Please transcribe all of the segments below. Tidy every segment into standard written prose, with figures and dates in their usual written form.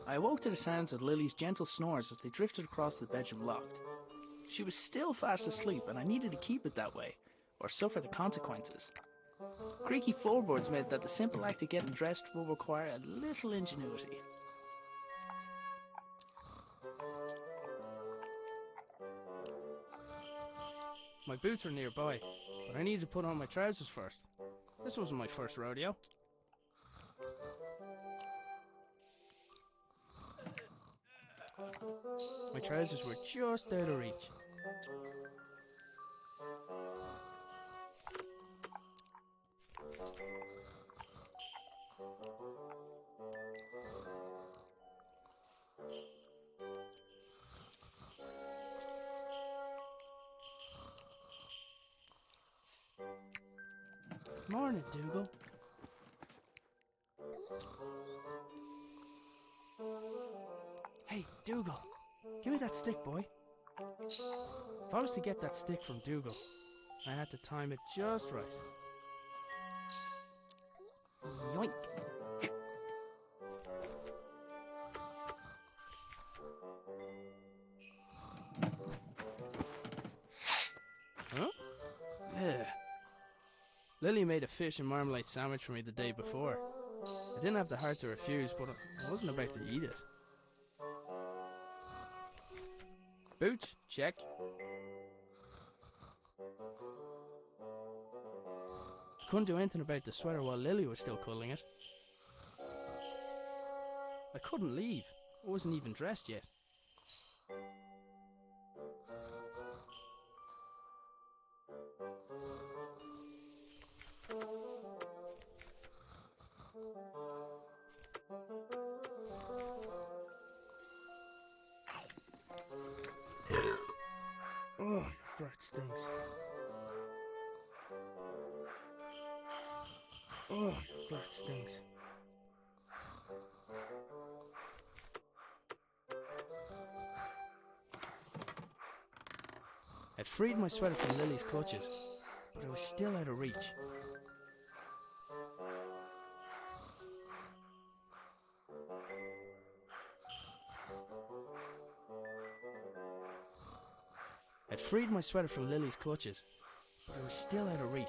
I awoke to the sounds of Lily's gentle snores as they drifted across the bedroom loft. She was still fast asleep, and I needed to keep it that way, or suffer the consequences. Creaky floorboards meant that the simple act of getting dressed will require a little ingenuity. My boots were nearby, but I needed to put on my trousers first. This wasn't my first rodeo. My trousers were just out of reach. Morning, Dougal. Hey, Dougal, give me that stick, boy. If I was to get that stick from Dougal, I had to time it just right. Yoink! Huh? Yeah. Lily made a fish and marmalade sandwich for me the day before. I didn't have the heart to refuse, but I wasn't about to eat it. Boots, check. I couldn't do anything about the sweater while Lily was still cuddling it. I couldn't leave. I wasn't even dressed yet. Oh, that stinks. Oh, that stinks. I'd freed my sweater from Lily's clutches, but it was still out of reach. I'd freed my sweater from Lily's clutches, but it was still out of reach.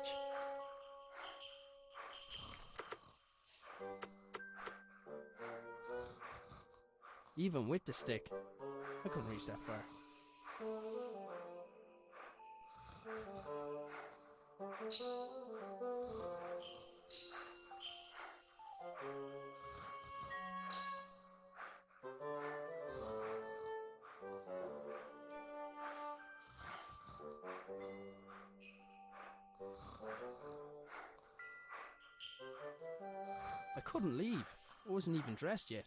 Even with the stick, I couldn't reach that far. I couldn't leave. I wasn't even dressed yet.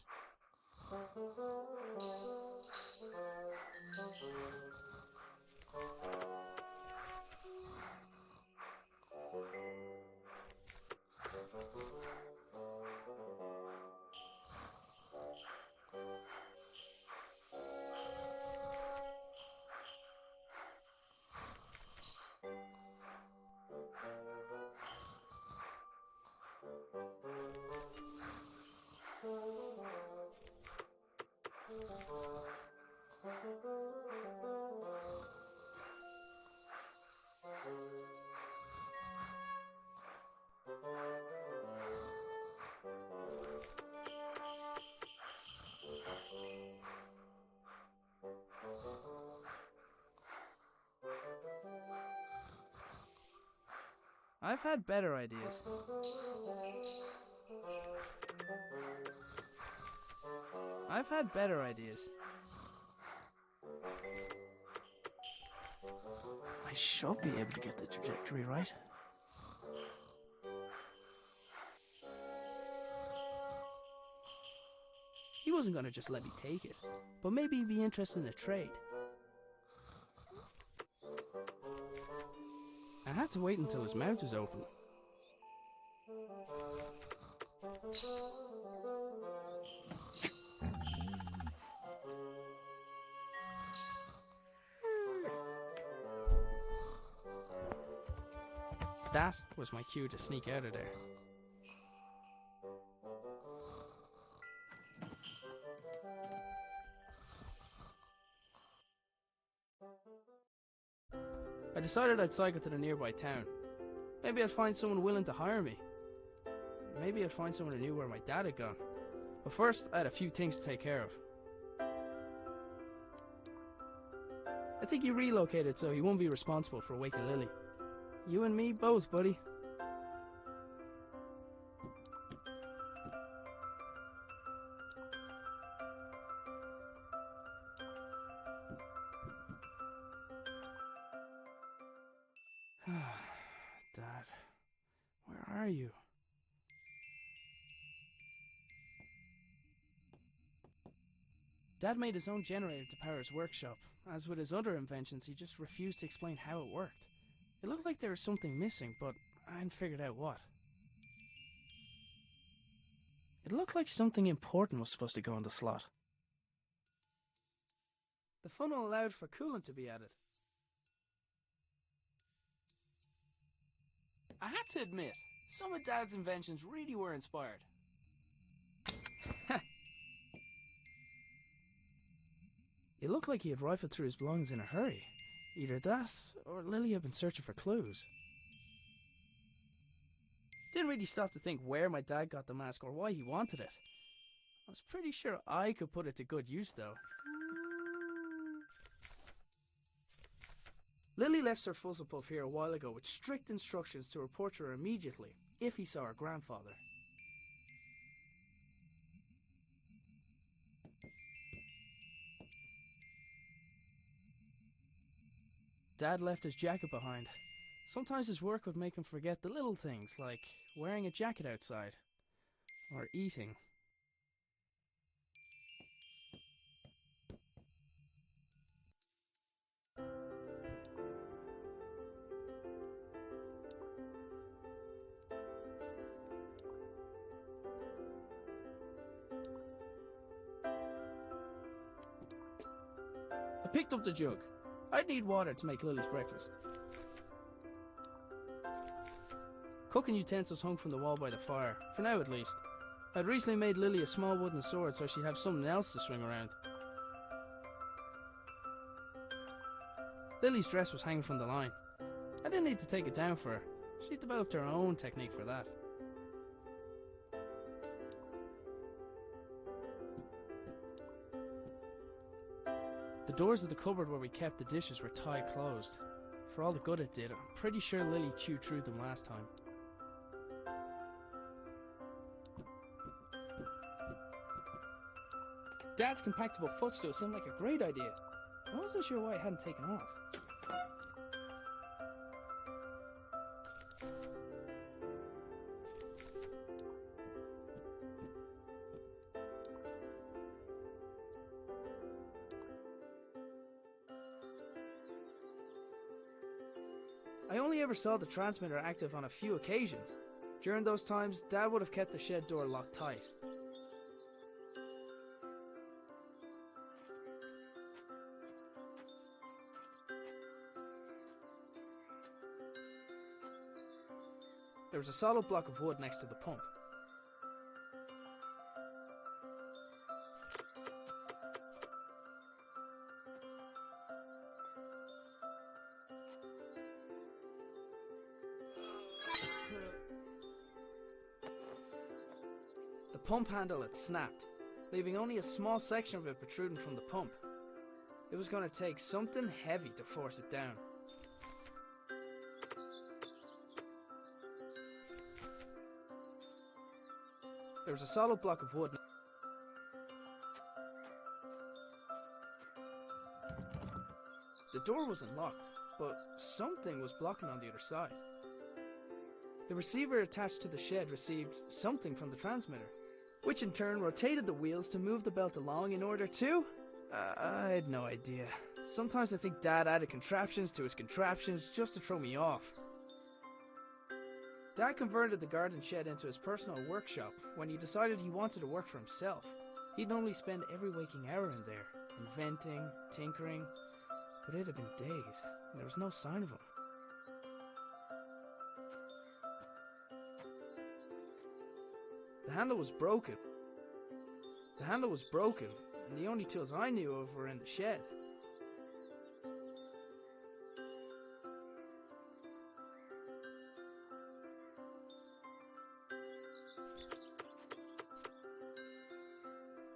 I've had better ideas. I've had better ideas. I should be able to get the trajectory right. He wasn't going to just let me take it, but maybe he'd be interested in a trade. had to wait until his mouth was open. That was my cue to sneak out of there. I decided I'd cycle to the nearby town. Maybe I'd find someone willing to hire me. Maybe I'd find someone who knew where my dad had gone. But first, I had a few things to take care of. I think he relocated so he won't be responsible for waking Lily. You and me both, buddy. Dad, where are you? Dad made his own generator to power his workshop. As with his other inventions, he just refused to explain how it worked. It looked like there was something missing, but I hadn't figured out what. It looked like something important was supposed to go in the slot. The funnel allowed for coolant to be added. I had to admit, some of Dad's inventions really were inspired. It looked like he had rifled through his belongings in a hurry. Either that, or Lily had been searching for clues. Didn't really stop to think where my dad got the mask or why he wanted it. I was pretty sure I could put it to good use, though. Lily left Sir Fuzzlepuff here a while ago with strict instructions to report to her immediately if he saw her grandfather. Dad left his jacket behind. Sometimes his work would make him forget the little things, like wearing a jacket outside, or eating. I picked up the jug. I'd need water to make Lily's breakfast. Cooking utensils hung from the wall by the fire, for now at least. I'd recently made Lily a small wooden sword so she'd have something else to swing around. Lily's dress was hanging from the line. I didn't need to take it down for her. She'd developed her own technique for that. The doors of the cupboard where we kept the dishes were tied closed. For all the good it did, I'm pretty sure Lily chewed through them last time. Dad's compactable footstool seemed like a great idea. I wasn't sure why it hadn't taken off. I only ever saw the transmitter active on a few occasions. During those times, Dad would have kept the shed door locked tight. There was a solid block of wood next to the pump. The pump handle had snapped, leaving only a small section of it protruding from the pump. It was going to take something heavy to force it down. There was a solid block of wood. The door wasn't locked, but something was blocking on the other side. The receiver attached to the shed received something from the transmitter, which in turn rotated the wheels to move the belt along in order to... I had no idea. Sometimes I think Dad added contraptions to his contraptions just to throw me off. Dad converted the garden shed into his personal workshop when he decided he wanted to work for himself. He'd normally spend every waking hour in there, inventing, tinkering, but it had been days, and there was no sign of him. The handle was broken. And the only tools I knew of were in the shed.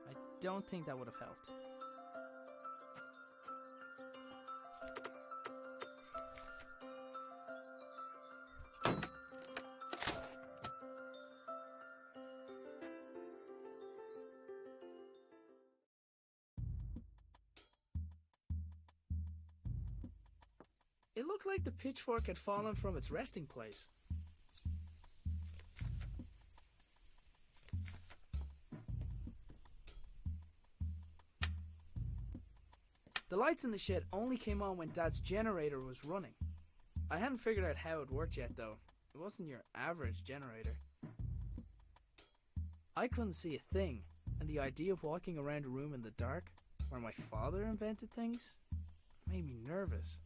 I don't think that would have helped. It looked like the pitchfork had fallen from its resting place. The lights in the shed only came on when Dad's generator was running. I hadn't figured out how it worked yet though. It wasn't your average generator. I couldn't see a thing, and the idea of walking around a room in the dark, where my father invented things, made me nervous.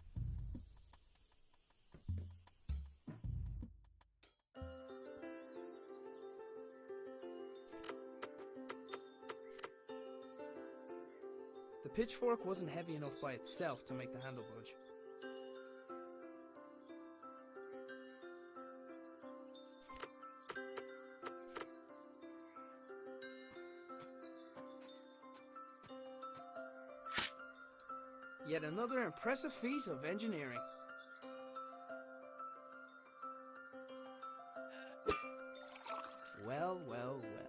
The pitchfork wasn't heavy enough by itself to make the handle budge. Yet another impressive feat of engineering. Well, well, well.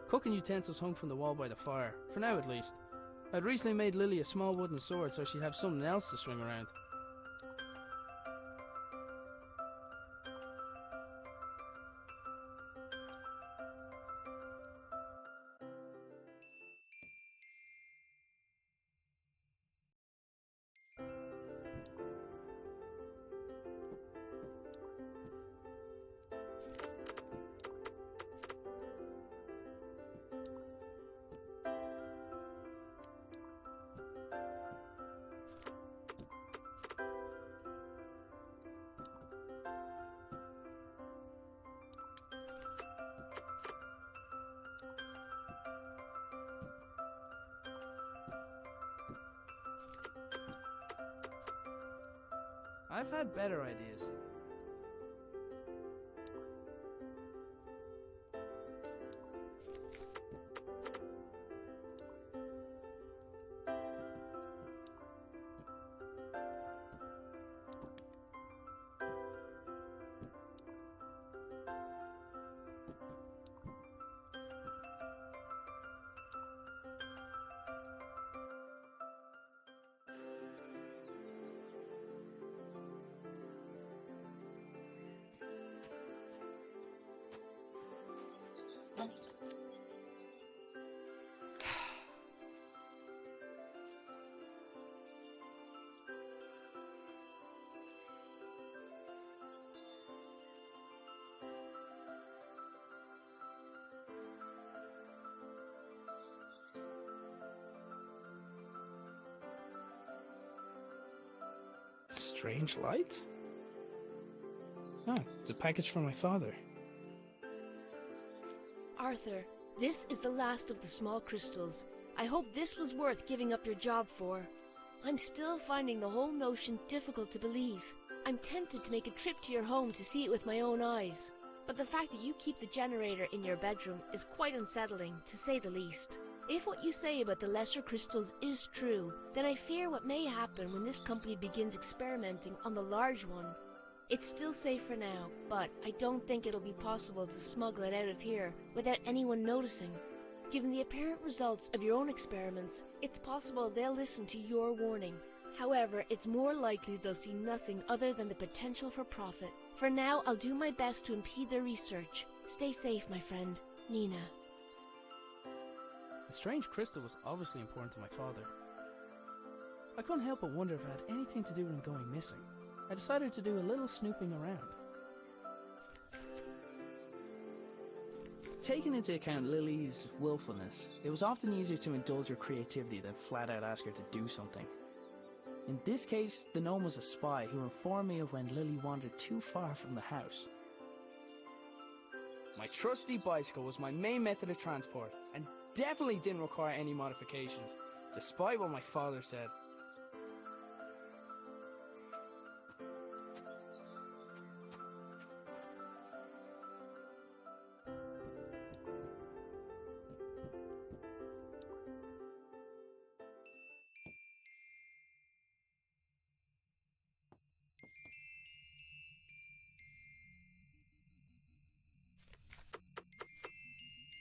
Cooking utensils hung from the wall by the fire, for now at least. I'd recently made Lily a small wooden sword so she'd have something else to swing around. I've had better ideas. Strange lights? Oh, it's a package from my father. Arthur, this is the last of the small crystals. I hope this was worth giving up your job for. I'm still finding the whole notion difficult to believe. I'm tempted to make a trip to your home to see it with my own eyes. But the fact that you keep the generator in your bedroom is quite unsettling, to say the least. If what you say about the lesser crystals is true, then I fear what may happen when this company begins experimenting on the large one. It's still safe for now, but I don't think it'll be possible to smuggle it out of here without anyone noticing. Given the apparent results of your own experiments, it's possible they'll listen to your warning. However, it's more likely they'll see nothing other than the potential for profit. For now, I'll do my best to impede their research. Stay safe, my friend, Nina. The strange crystal was obviously important to my father. I couldn't help but wonder if it had anything to do with him going missing. I decided to do a little snooping around. Taking into account Lily's willfulness, it was often easier to indulge her creativity than flat out ask her to do something. In this case, the gnome was a spy who informed me of when Lily wandered too far from the house. My trusty bicycle was my main method of transport, and definitely didn't require any modifications, despite what my father said.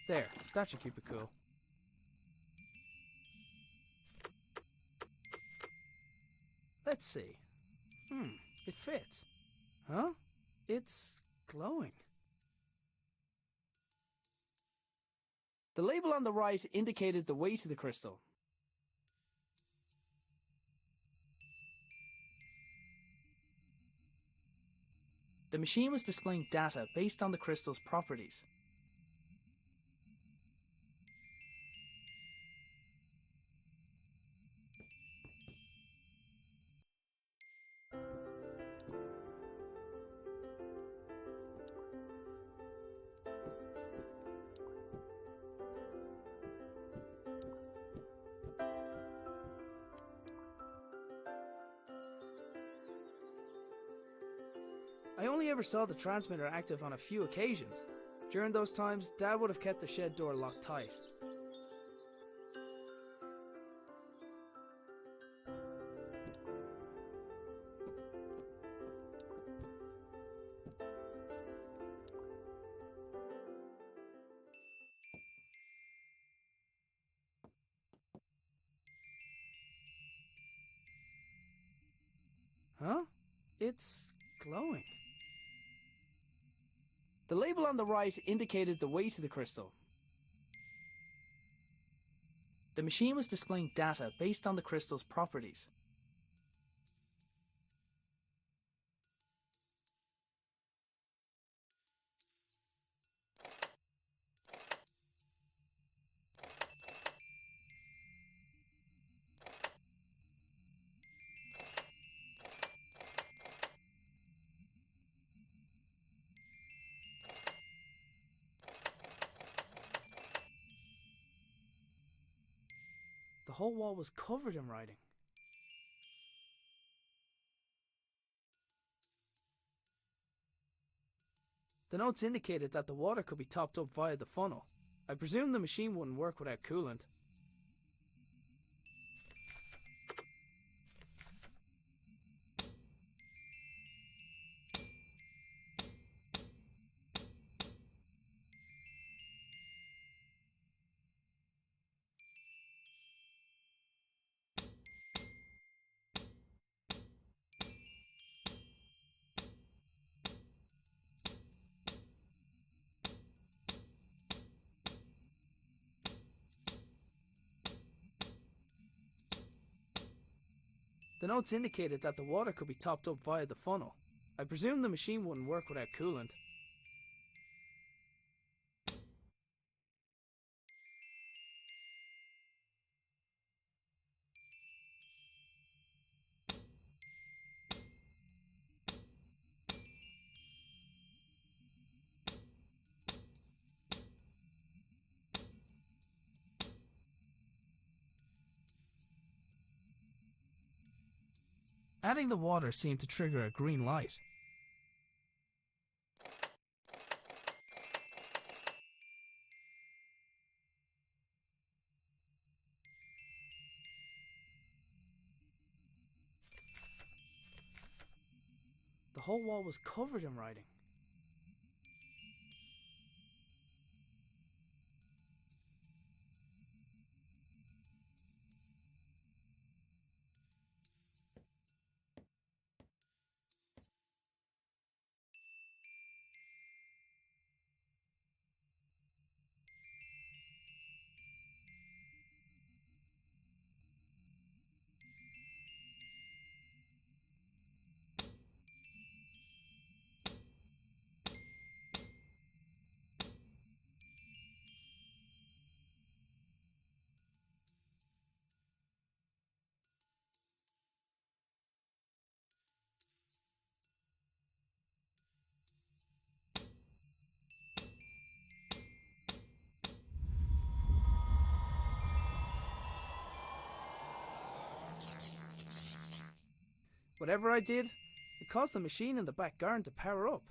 There, that should keep it cool. Let's see. It fits. Huh? It's glowing. The label on the right indicated the weight of the crystal. The machine was displaying data based on the crystal's properties. I only ever saw the transmitter active on a few occasions. During those times, Dad would have kept the shed door locked tight. Huh? It's glowing. The label on the right indicated the weight of the crystal. The machine was displaying data based on the crystal's properties. The whole wall was covered in writing. The notes indicated that the water could be topped up via the funnel. I presume the machine wouldn't work without coolant. The notes indicated that the water could be topped up via the funnel. I presume the machine wouldn't work without coolant. Adding the water seemed to trigger a green light. whole wall was covered in writing. Whatever I did, it caused the machine in the back garden to power up.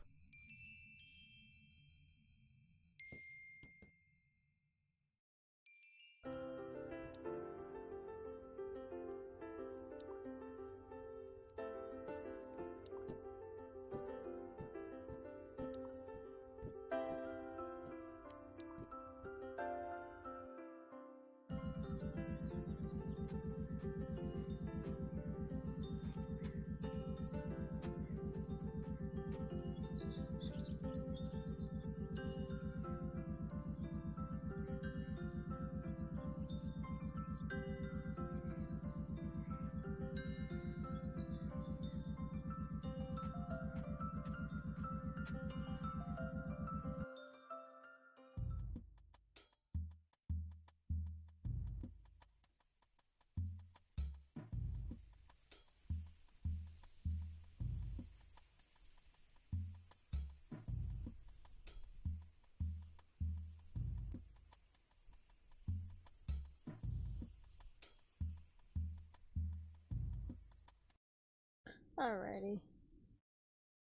Alrighty.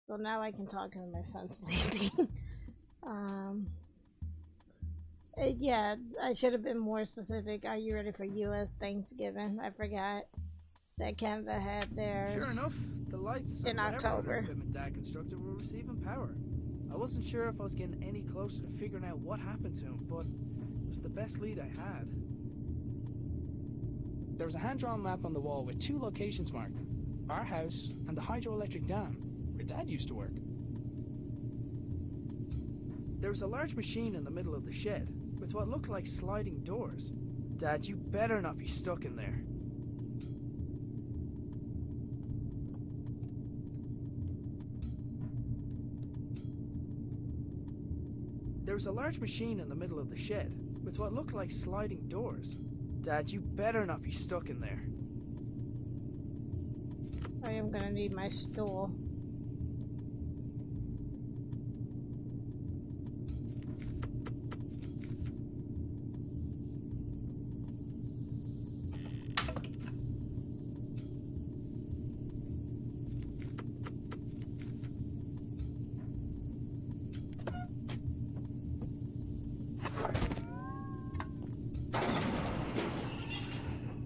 So now I can talk because my son's sleeping. Yeah, I should have been more specific. Are you ready for U.S. Thanksgiving? I forgot that Canva had theirs. Sure enough, the lights in and whatever October. other equipment Dad constructed were receiving power. I wasn't sure if I was getting any closer to figuring out what happened to him, but it was the best lead I had. There was a hand-drawn map on the wall with 2 locations marked: our house and the hydroelectric dam, where Dad used to work. There was a large machine in the middle of the shed, with what looked like sliding doors. Dad, you better not be stuck in there. There was a large machine in the middle of the shed, with what looked like sliding doors. Dad, you better not be stuck in there. I am gonna need my stool.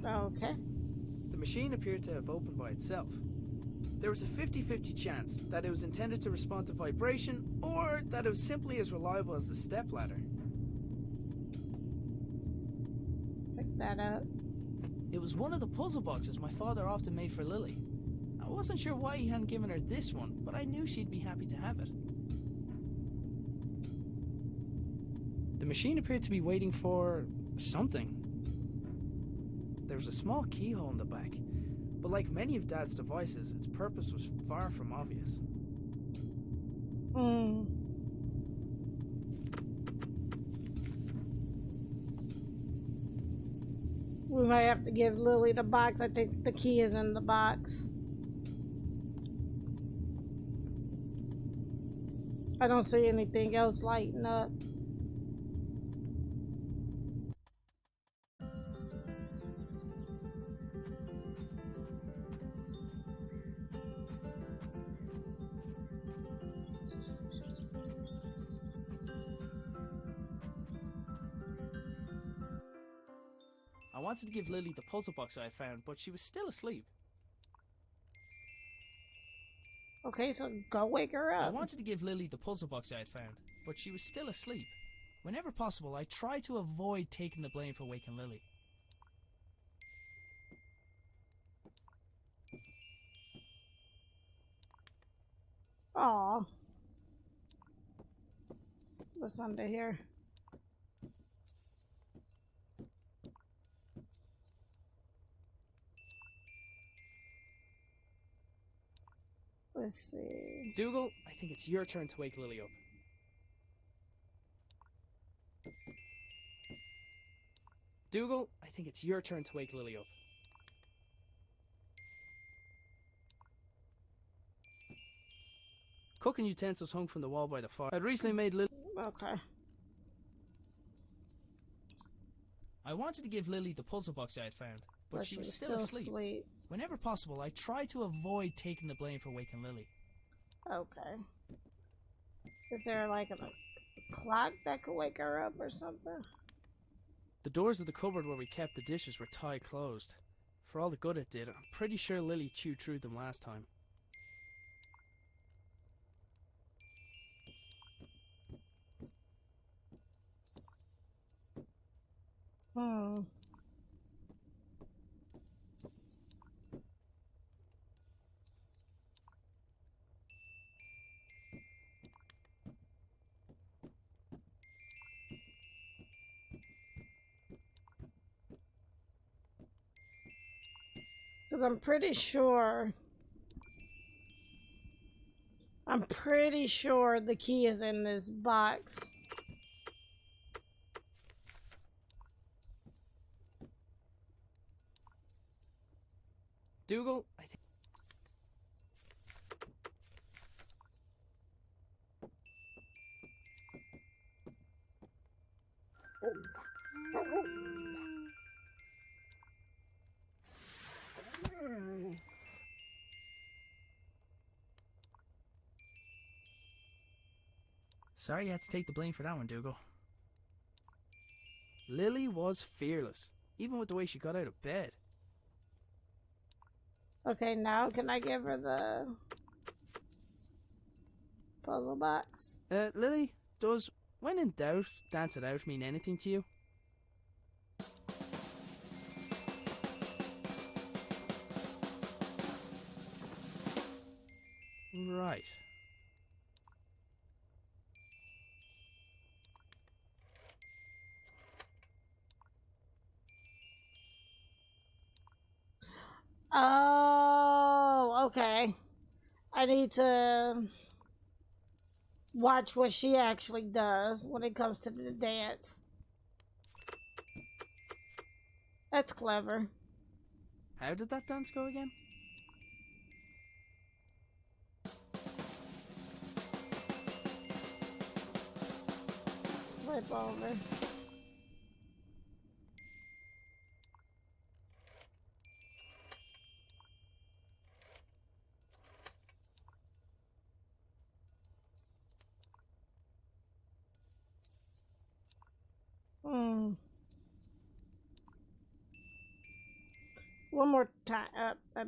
Okay. The machine appeared to have opened by itself. There was a 50-50 chance that it was intended to respond to vibration, or that it was simply as reliable as the stepladder. Pick that up. It was one of the puzzle boxes my father often made for Lily. I wasn't sure why he hadn't given her this one, but I knew she'd be happy to have it. The machine appeared to be waiting for something. There was a small keyhole in the back, but like many of Dad's devices, its purpose was far from obvious. We might have to give Lily the box. I think the key is in the box. I don't see anything else lighting up. I wanted to give Lily the puzzle box I had found, but she was still asleep. Okay, so go wake her I up. wanted to give Lily the puzzle box I had found, but she was still asleep. Whenever possible, I tried to avoid taking the blame for waking Lily. Aw. What's under here? Let's see. Dougal, I think it's your turn to wake Lily up. Dougal, I think it's your turn to wake Lily up. Cooking utensils hung from the wall by the fire. I'd recently made Lily... Okay. I wanted to give Lily the puzzle box I had found, but she was still asleep. Whenever possible, I tried to avoid taking the blame for waking Lily. Okay. Is there like a clock that could wake her up or something? The doors of the cupboard where we kept the dishes were tied closed. For all the good it did, I'm pretty sure Lily chewed through them last time. Because I'm pretty sure the key is in this box. Dougal, I think... Sorry you had to take the blame for that one, Dougal. Lily was fearless, even with the way she got out of bed. Okay, now can I give her the puzzle box? Lily, does when in doubt, dance it out mean anything to you? Right. Oh, okay. I need to watch what she actually does when it comes to the dance. That's clever. How did that dance go again? Flip over. One more time. I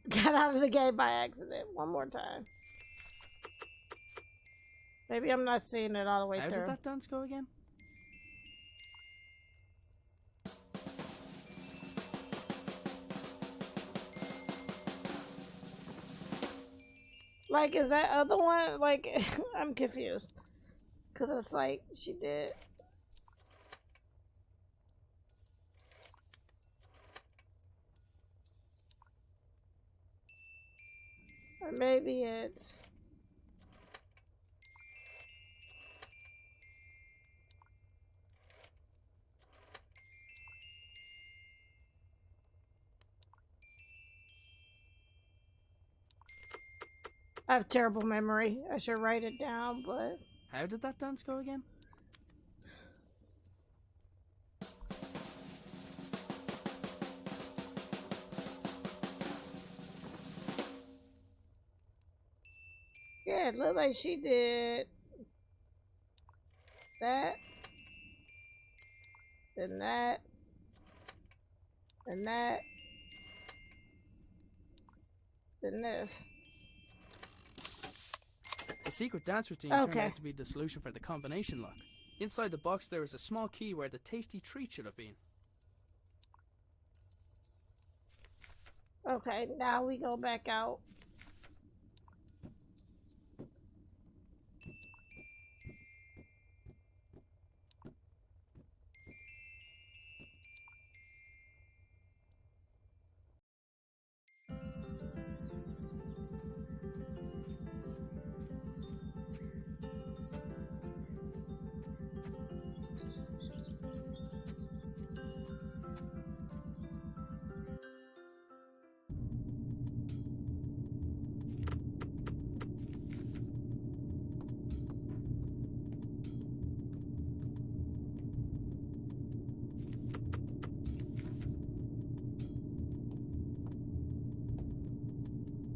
got out of the game by accident. One more time. Maybe I'm not seeing it all the way through. How did that dance go again? Like, is that other one? Like, I'm confused. Because it's like, she did. Or maybe it's... I have terrible memory. I should write it down, but... How did that dance go again? Yeah, it looked like she did that, then that, and that, then this. The secret dance routine turned Okay. out to be the solution for the combination lock. Inside the box there was a small key where the tasty treat should have been. Okay, now we go back out.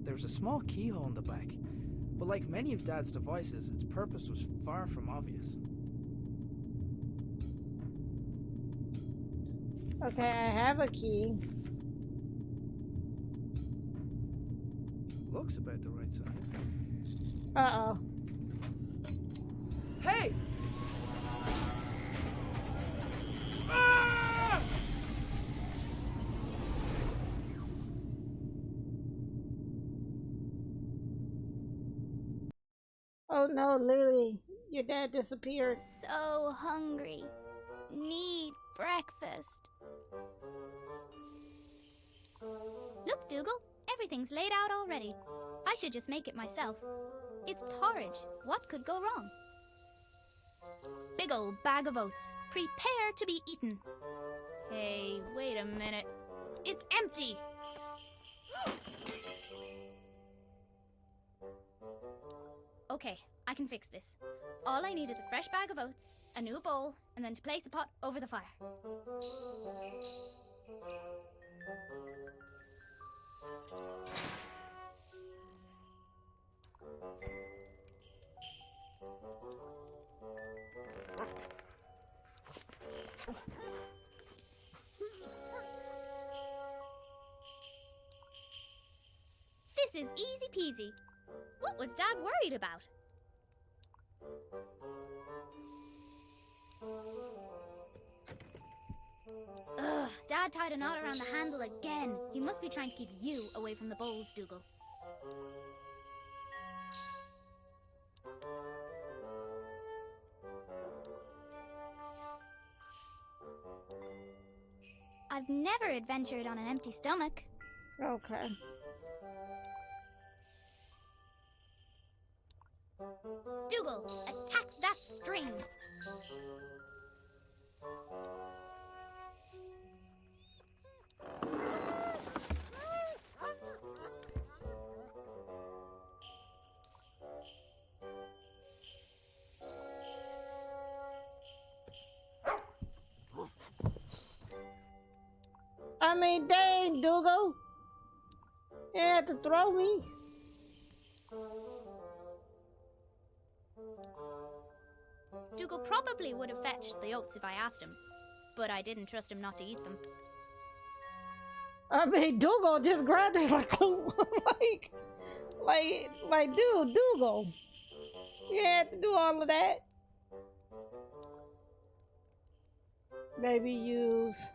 There was a small keyhole in the back, but like many of Dad's devices, its purpose was far from obvious. Okay, I have a key. Looks about the right size. Uh-oh. Hey! Ah! Oh no, Lily. Your dad disappeared. So hungry. Need breakfast. Look, Dougal, everything's laid out already. I should just make it myself. It's porridge. What could go wrong? Big old bag of oats. Prepare to be eaten. Hey, wait a minute. It's empty! Okay, I can fix this. All I need is a fresh bag of oats, a new bowl, and then to place a pot over the fire. This is easy peasy. What was Dad worried about? Ugh, Dad tied a knot around the handle again. He must be trying to keep you away from the bowls, Dougal. I've never adventured on an empty stomach. Okay. Dougal, attack that string! I mean, dang, Dougal. You had to throw me. Dougal probably would have fetched the oats if I asked him, but I didn't trust him not to eat them. I mean, Dougal just grabbed it like, dude, Dougal. You had to do all of that. Maybe use.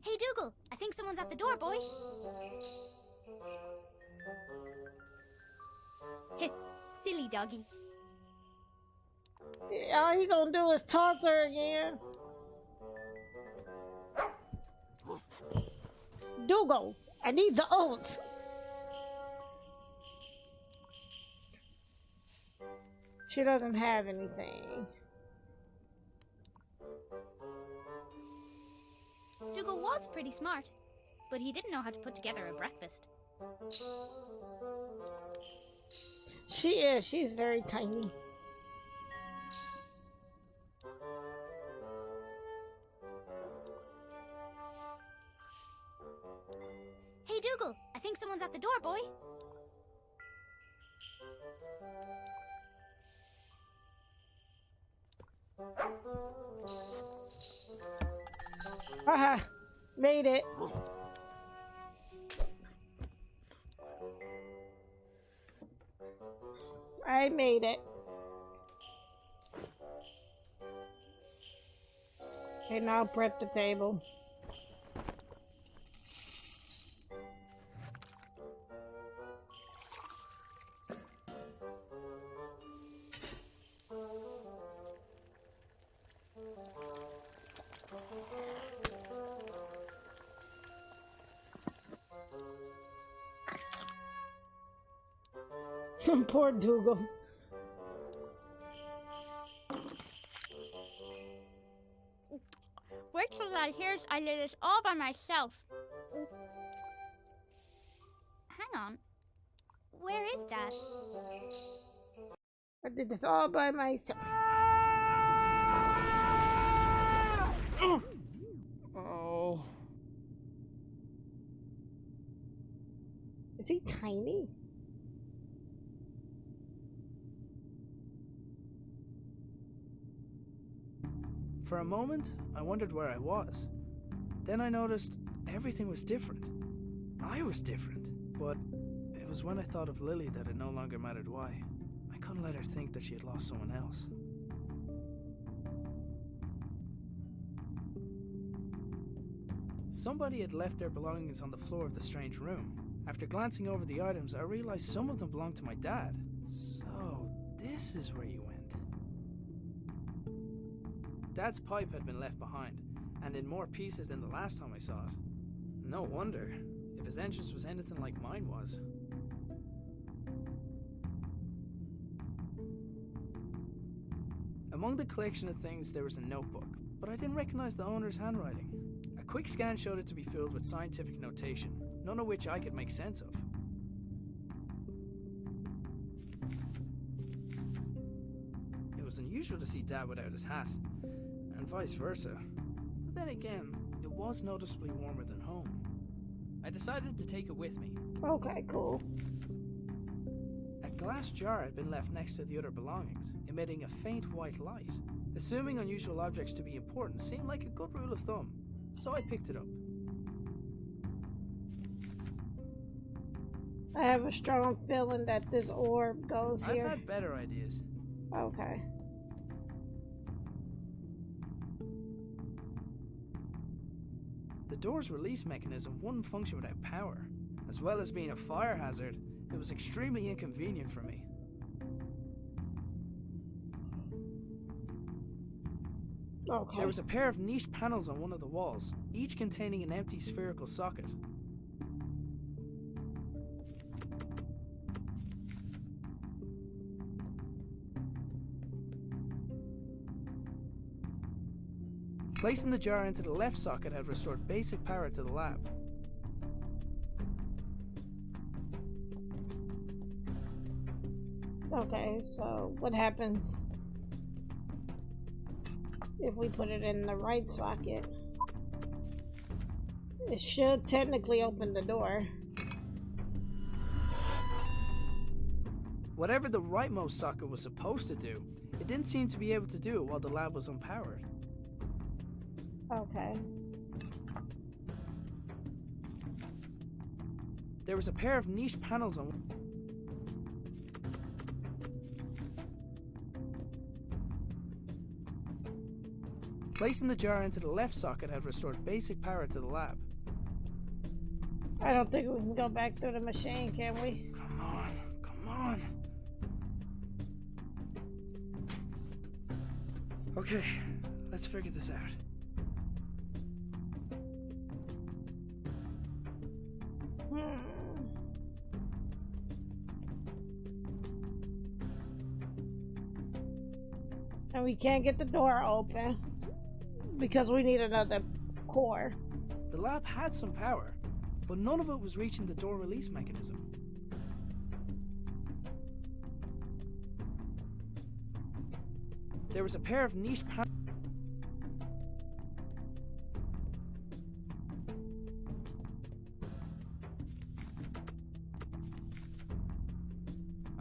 Hey, Dougal, I think someone's at the door, boy. Heh, silly doggy. All he gonna do is toss her again. Dougal, I need the oats. She doesn't have anything. Dougal was pretty smart, but he didn't know how to put together a breakfast. She is. She's very tiny. Hey, Dougal, I think someone's at the door, boy. Haha, made it. I made it. Okay, now prep the table. Poor Dougal. Wait till Dad hears I did this all by myself. Hang on. Where is Dad? I did this all by myself. Oh. Is he tiny? For a moment, I wondered where I was. Then I noticed everything was different. I was different. But it was when I thought of Lily that it no longer mattered why. I couldn't let her think that she had lost someone else. Somebody had left their belongings on the floor of the strange room. After glancing over the items, I realized some of them belonged to my dad. So, this is where you went. Dad's pipe had been left behind, and in more pieces than the last time I saw it. No wonder, if his entrance was anything like mine was. Among the collection of things there was a notebook, but I didn't recognize the owner's handwriting. A quick scan showed it to be filled with scientific notation, none of which I could make sense of. It was unusual to see Dad without his hat, and vice versa. But then again, it was noticeably warmer than home. I decided to take it with me. Okay, cool. A glass jar had been left next to the other belongings, emitting a faint white light. Assuming unusual objects to be important seemed like a good rule of thumb, so I picked it up. I have a strong feeling that this orb goes here. I've had better ideas. Okay. The door's release mechanism wouldn't function without power. As well as being a fire hazard, it was extremely inconvenient for me. Okay. There was a pair of niche panels on one of the walls, each containing an empty spherical socket. Placing the jar into the left socket had restored basic power to the lab. Okay, so what happens if we put it in the right socket? It should technically open the door. Whatever the rightmost socket was supposed to do, it didn't seem to be able to do it while the lab was unpowered. Okay. There was a pair of niche panels on. Placing the jar into the left socket had restored basic power to the lab. I don't think we can go back through the machine, can we? Come on, come on. Okay, let's figure this out. And we can't get the door open because we need another core. The lab had some power, but none of it was reaching the door release mechanism. There was a pair of niche panels.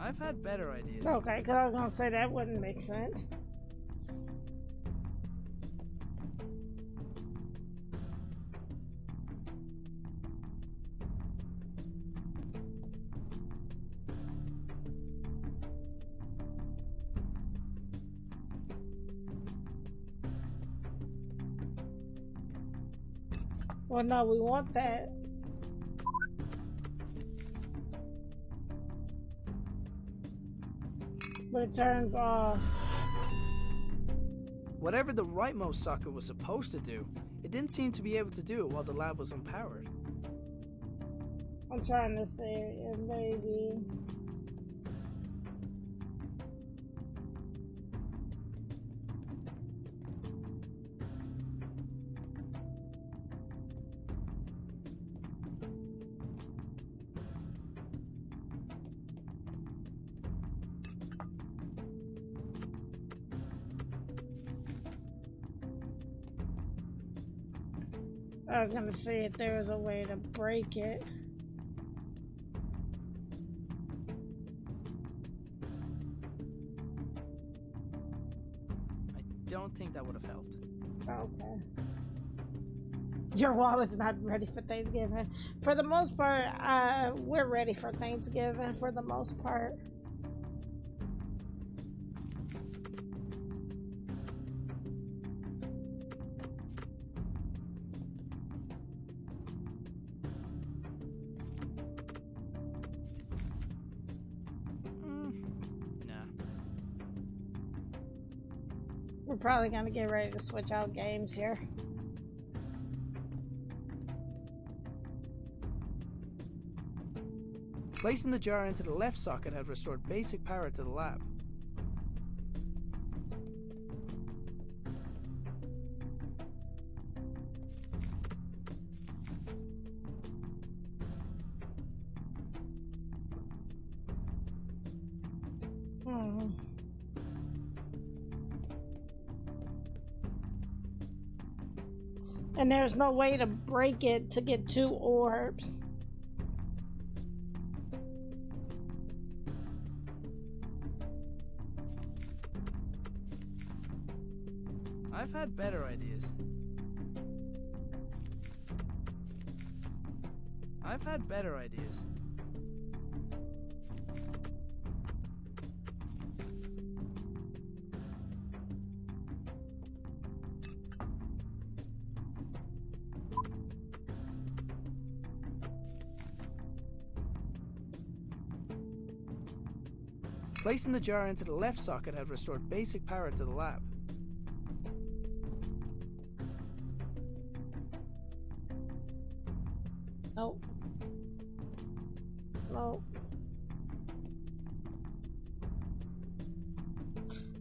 I've had better ideas. Okay, because I was going to say that wouldn't make sense. Well, no, we want that. But it turns off. Whatever the rightmost socket was supposed to do, it didn't seem to be able to do it while the lab was unpowered. I'm trying to see if maybe. I was gonna see if there was a way to break it. I don't think that would have helped. Okay. Your wallet's not ready for Thanksgiving. For the most part, we're ready for Thanksgiving for the most part. We're probably gonna get ready to switch out games here. Placing the jar into the left socket had restored basic power to the lab. And there's no way to break it to get 2 orbs. I've had better ideas. I've had better ideas. Placing the jar into the left socket had restored basic power to the lab. Nope. Nope.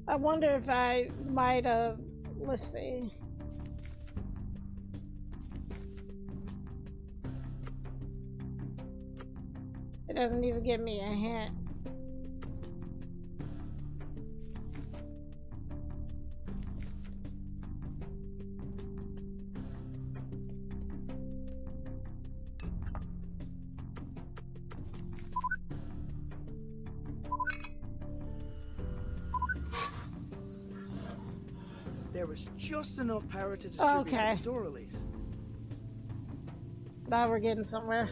I wonder if I might have... Let's see. It doesn't even give me a hint. There was just enough power to distribute the door release. Now we're getting somewhere.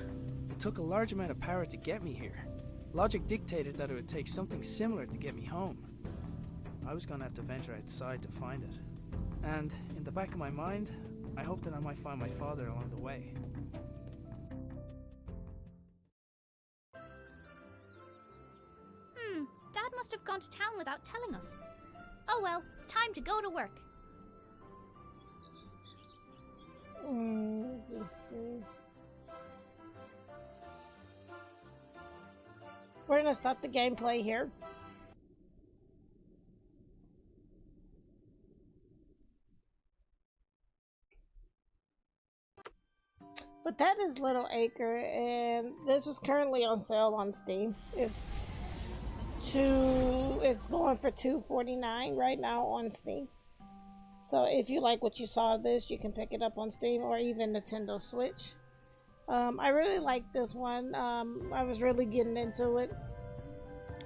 It took a large amount of power to get me here. Logic dictated that it would take something similar to get me home. I was going to have to venture outside to find it. And in the back of my mind, I hoped that I might find my father along the way. Dad must have gone to town without telling us. Oh well, time to go to work. Let's see. We're gonna stop the gameplay here. But that is Little Acre, and this is currently on sale on Steam. It's going for $2.49 right now on Steam. So if you like what you saw of this, you can pick it up on Steam or even Nintendo Switch. I really like this one. I was really getting into it,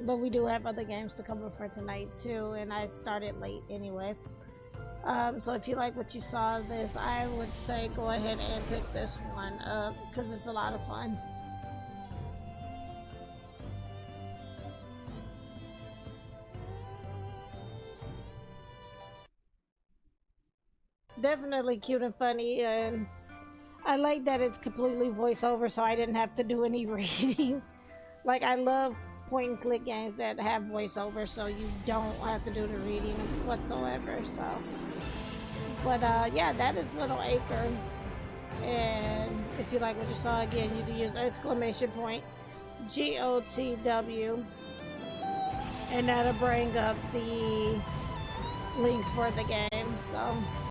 but we do have other games to cover for tonight too, and I started late anyway. So if you like what you saw of this, I would say go ahead and pick this one up because it's a lot of fun. Definitely cute and funny, and I like that it's completely voiceover, so I didn't have to do any reading. Like, I love point and click games that have voiceover, so you don't have to do the reading whatsoever. So, but yeah, that is Little Acre. And if you like what you saw, again, you can use exclamation point GOTW, and that'll bring up the link for the game. So